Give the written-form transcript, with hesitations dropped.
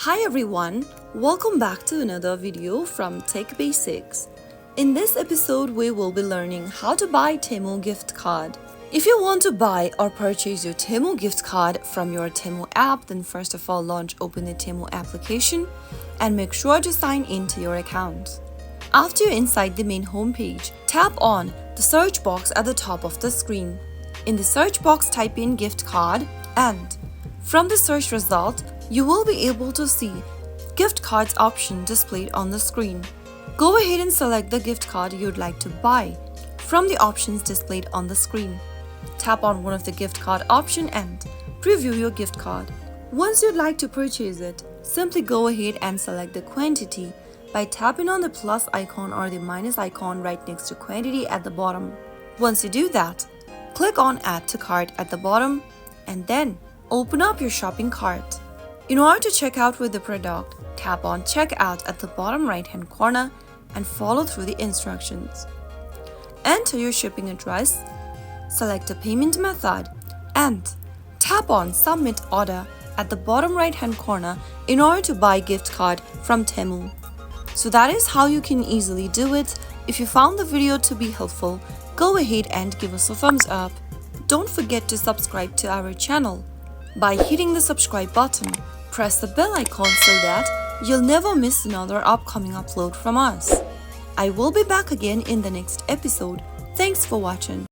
Hi everyone, welcome back to another video from Tech Basics. In this episode, we will be learning how to buy Temu gift card. If you want to buy or purchase your Temu gift card from your Temu app, then first of all open the Temu application and make sure to sign in to your account. After you're inside the main homepage, tap on the search box at the top of the screen. In the search box, type in gift card and from the search result, you will be able to see gift cards option displayed on the screen. Go ahead and select the gift card you'd like to buy from the options displayed on the screen. Tap on one of the gift card option and preview your gift card. Once you'd like to purchase it, simply go ahead and select the quantity by tapping on the plus icon or the minus icon right next to quantity at the bottom. Once you do that, click on add to cart at the bottom and then open up your shopping cart. In order to check out with the product, tap on checkout at the bottom right hand corner and follow through the instructions. Enter your shipping address, select a payment method and tap on submit order at the bottom right hand corner in order to buy gift card from Temu. So that is how you can easily do it. If you found the video to be helpful, go ahead and give us a thumbs up. Don't forget to subscribe to our channel by hitting the subscribe button. Press the bell icon so that you'll never miss another upcoming upload from us. I will be back again in the next episode. Thanks for watching.